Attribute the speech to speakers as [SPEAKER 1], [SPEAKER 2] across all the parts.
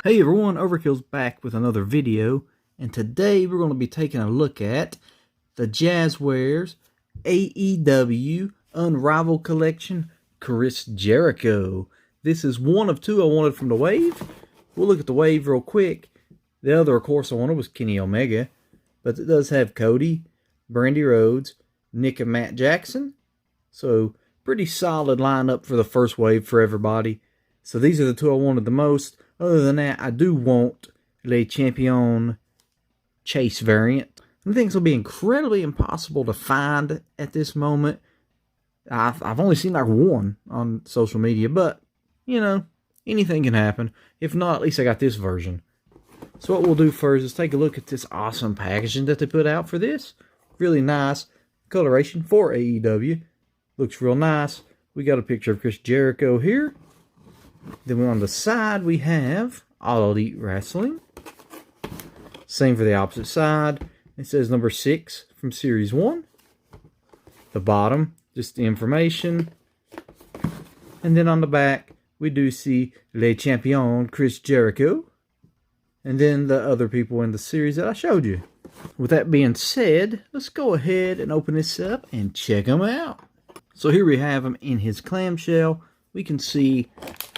[SPEAKER 1] Hey everyone, Overkill's back with another video, and today we're going to be taking a look at the Jazwares AEW Unrivaled Collection Chris Jericho. This is one of two I wanted from the wave. We'll look at the wave real quick. The other, of course, I wanted was Kenny Omega, but it does have Cody, Brandy Rhodes, Nick and Matt Jackson. So, pretty solid lineup for the first wave for everybody. So these are the two I wanted the most. Other than that, I do want Le Champion Chase variant. I think this will be incredibly impossible to find at this moment. I've only seen like one on social media, but, you know, anything can happen. If not, at least I got this version. So what we'll do first is take a look at this awesome packaging that they put out for this. Really nice coloration for AEW. Looks real nice. We got a picture of Chris Jericho here. Then on the side, we have All Elite Wrestling. Same for the opposite side. It says number 6 from Series 1. The bottom, just the information. And then on the back, we do see Le Champion Chris Jericho. And then the other people in the series that I showed you. With that being said, let's go ahead and open this up and check them out. So here we have him in his clamshell. We can see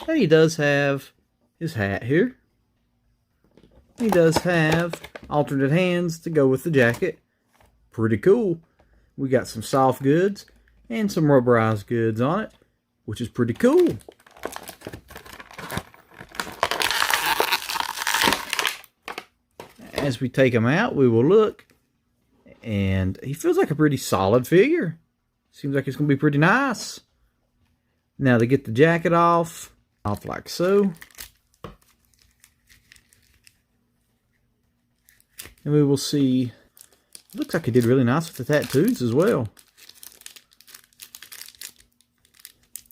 [SPEAKER 1] that he does have his hat here. He does have alternate hands to go with the jacket. Pretty cool. We got some soft goods and some rubberized goods on it, which is pretty cool. As we take him out, we will look, and he feels like a pretty solid figure. Seems like it's going to be pretty nice. Now to get the jacket off like so. And we will see, looks like he did really nice with the tattoos as well.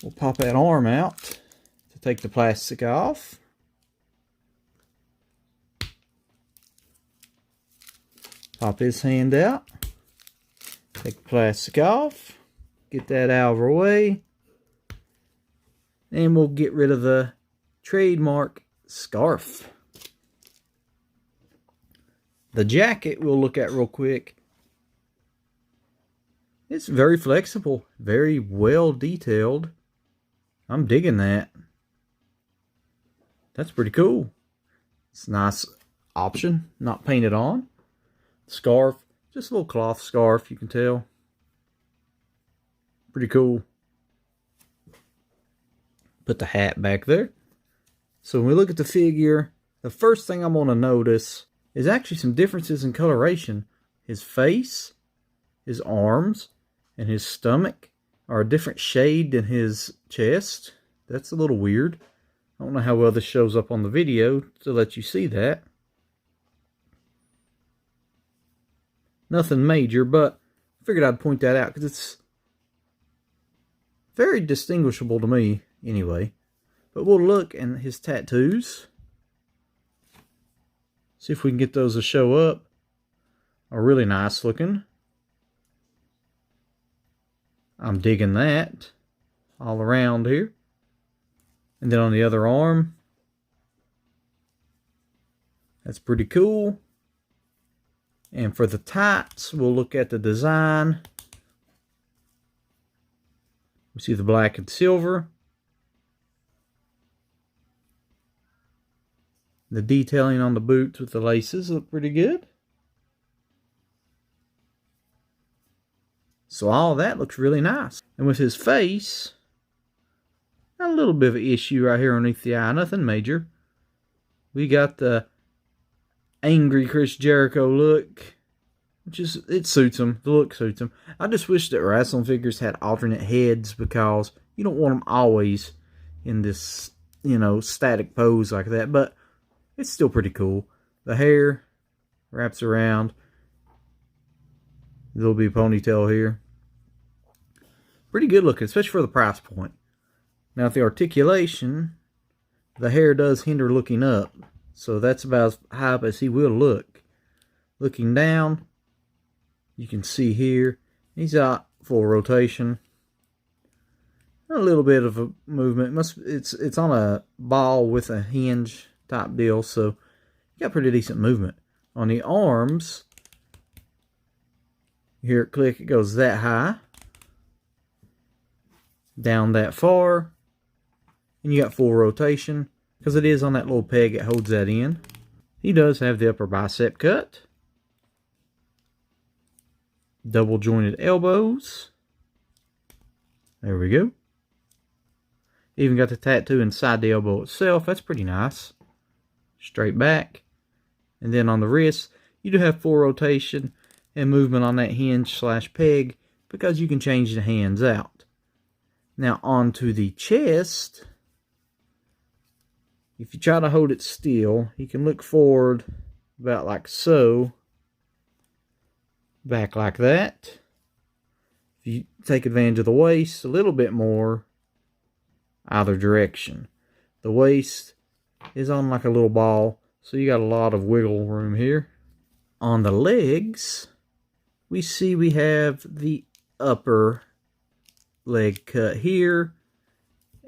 [SPEAKER 1] We'll pop that arm out to take the plastic off. Pop his hand out. Take the plastic off. Get that out of our way. And we'll get rid of the trademark scarf. The jacket we'll look at real quick. It's very flexible. Very well detailed. I'm digging that. That's pretty cool. It's a nice option. Not painted on. Scarf. Just a little cloth scarf, you can tell. Pretty cool. Put the hat back there. So when we look at the figure, the first thing I'm going to notice is actually some differences in coloration. His face, his arms, and his stomach are a different shade than his chest. That's a little weird. I don't know how well this shows up on the video to let you see that. Nothing major, but I figured I'd point that out because it's very distinguishable to me. Anyway, but we'll look at his tattoos. See if we can get those to show up. Are really nice looking. I'm digging that all around here. And then on the other arm, that's pretty cool. And for the tights, we'll look at the design. We see the black and silver. The detailing on the boots with the laces look pretty good. So all that looks really nice. And with his face, a little bit of an issue right here underneath the eye. Nothing major. We got the angry Chris Jericho look. Which is, it suits him. The look suits him. I just wish that wrestling figures had alternate heads because you don't want them always in this, you know, static pose like that. But it's still pretty cool. The hair wraps around. There'll be a ponytail here. Pretty good looking, especially for the price point. Now, with the articulation, the hair does hinder looking up. So that's about as high up as he will look. Looking down, you can see here, he's got full rotation. A little bit of a movement. It's on a ball with a hinge type deal, so you got pretty decent movement. On the arms, you hear it click, it goes that high, down that far, and you got full rotation, because it is on that little peg that holds that in. He does have the upper bicep cut, double jointed elbows. There we go. Even got the tattoo inside the elbow itself. That's pretty nice. Straight back. And then on the wrist, you do have full rotation and movement on that hinge slash peg, because you can change the hands out. Now onto the chest. If you try to hold it still, you can look forward about like so. Back like that. If you take advantage of the waist a little bit more, either direction. The waist is on like a little ball, so you got a lot of wiggle room here. On the legs, we have the upper leg cut here,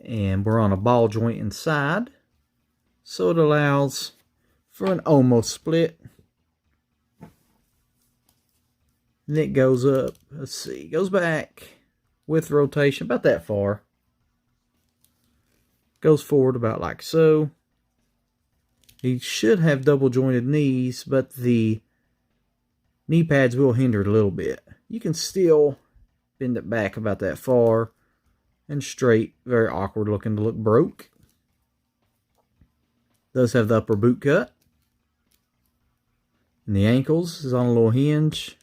[SPEAKER 1] and we're on a ball joint inside, so it allows for an almost split. And it goes up, let's see, goes back with rotation about that far. Goes forward about like so. He should have double jointed knees, but the knee pads will hinder it a little bit. You can still bend it back about that far and straight. Very awkward looking to look broke. Does have the upper boot cut. And the ankles is on a little hinge.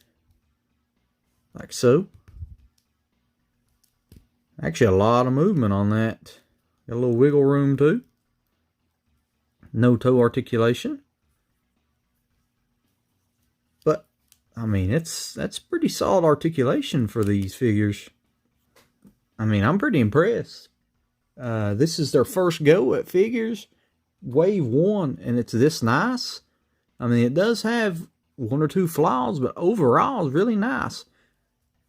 [SPEAKER 1] Like so. Actually a lot of movement on that. Got a little wiggle room too. No toe articulation. But, I mean, that's pretty solid articulation for these figures. I mean, I'm pretty impressed. This is their first go at figures. Wave 1, and it's this nice. I mean, it does have one or two flaws, but overall it's really nice.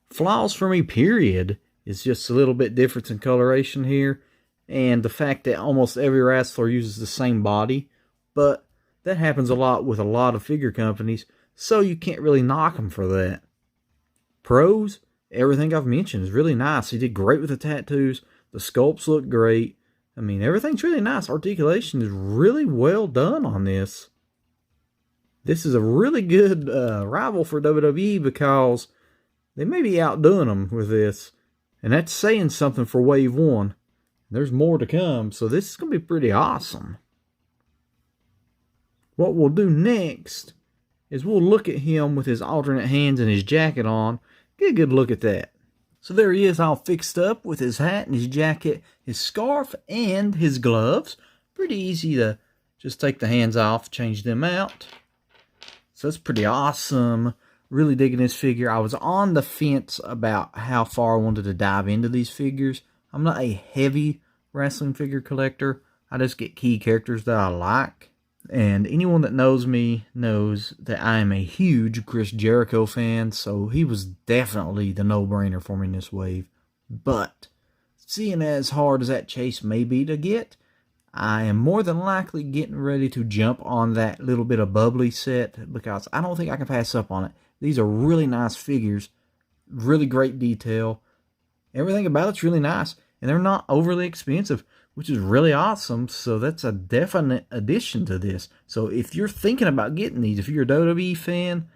[SPEAKER 1] Flaws for me, period, is just a little bit difference in coloration here. And the fact that almost every wrestler uses the same body. But that happens a lot with a lot of figure companies, so you can't really knock them for that. Pros, everything I've mentioned is really nice. He did great with the tattoos. The sculpts look great. I mean, everything's really nice. Articulation is really well done on this. This is a really good rival for WWE, because they may be outdoing them with this. And that's saying something for Wave 1. There's more to come, so this is going to be pretty awesome. What we'll do next is we'll look at him with his alternate hands and his jacket on. Get a good look at that. So there he is, all fixed up with his hat and his jacket, his scarf, and his gloves. Pretty easy to just take the hands off, change them out. So that's pretty awesome. Really digging this figure. I was on the fence about how far I wanted to dive into these figures. I'm not a heavy wrestling figure collector. I just get key characters that I like. And anyone that knows me knows that I am a huge Chris Jericho fan, so he was definitely the no-brainer for me in this wave. But, seeing as hard as that chase may be to get, I am more than likely getting ready to jump on that little bit of bubbly set, because I don't think I can pass up on it. These are really nice figures, really great detail. Everything about it's really nice, and they're not overly expensive, which is really awesome. So that's a definite addition to this. So if you're thinking about getting these, if you're a WWE fan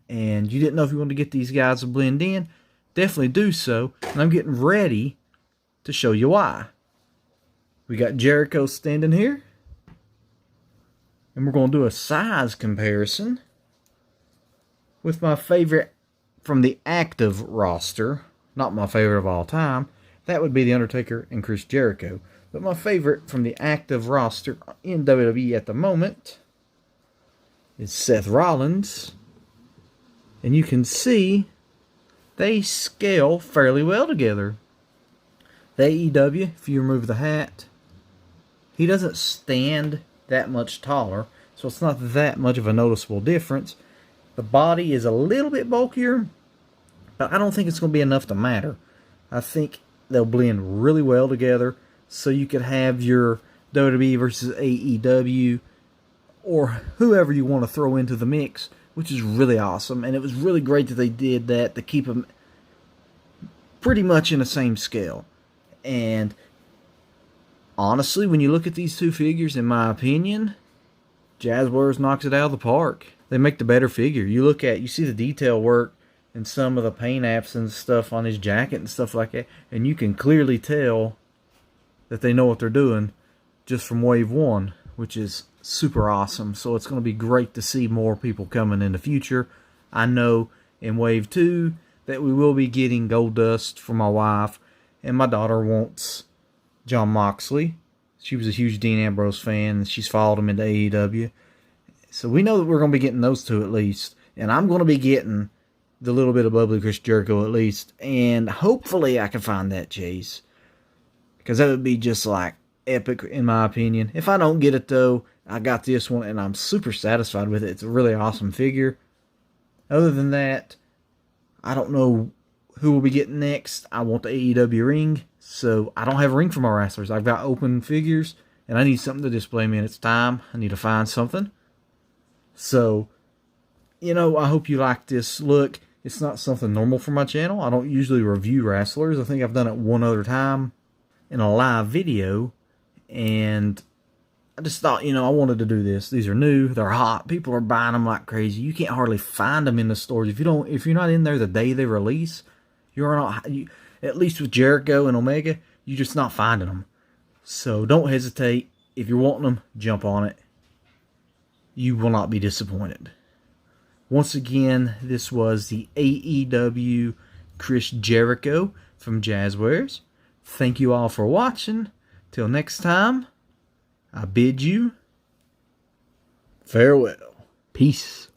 [SPEAKER 1] and you didn't know if you wanted to get these guys to blend in, definitely do so. And I'm getting ready to show you why. We got Jericho standing here, and we're going to do a size comparison with my favorite from the active roster. Not my favorite of all time. That would be The Undertaker and Chris Jericho. But my favorite from the active roster in WWE at the moment is Seth Rollins. And you can see they scale fairly well together. The AEW, if you remove the hat, he doesn't stand that much taller, so it's not that much of a noticeable difference. The body is a little bit bulkier, but I don't think it's going to be enough to matter. I think they'll blend really well together, so you could have your WWE versus AEW, or whoever you want to throw into the mix, which is really awesome. And it was really great that they did that to keep them pretty much in the same scale. And honestly, when you look at these two figures, in my opinion, Jazwares knocks it out of the park. They make the better figure. You see the detail work and some of the paint apps and stuff on his jacket and stuff like that, and you can clearly tell that they know what they're doing just from Wave 1, which is super awesome. So it's going to be great to see more people coming in the future. I know in Wave 2 that we will be getting Gold Dust for my wife, and my daughter wants Jon Moxley. She was a huge Dean Ambrose fan, and she's followed him into AEW. So we know that we're going to be getting those two at least. And I'm going to be getting the little bit of bubbly Chris Jericho at least. And hopefully I can find that Chase, because that would be just like epic in my opinion. If I don't get it though, I got this one and I'm super satisfied with it. It's a really awesome figure. Other than that, I don't know who we'll be getting next. I want the AEW ring, so I don't have a ring for my wrestlers. I've got open figures, and I need something to display me, and it's time. I need to find something. So, I hope you like this look. It's not something normal for my channel. I don't usually review wrestlers. I think I've done it one other time in a live video, and I just thought, I wanted to do this. These are new. They're hot. People are buying them like crazy. You can't hardly find them in the stores. If you're not in there the day they release, you're not. At least with Jericho and Omega, you're just not finding them. So don't hesitate. If you're wanting them, jump on it. You will not be disappointed. Once again, this was the AEW Chris Jericho from Jazwares. Thank you all for watching. Till next time, I bid you farewell. Peace.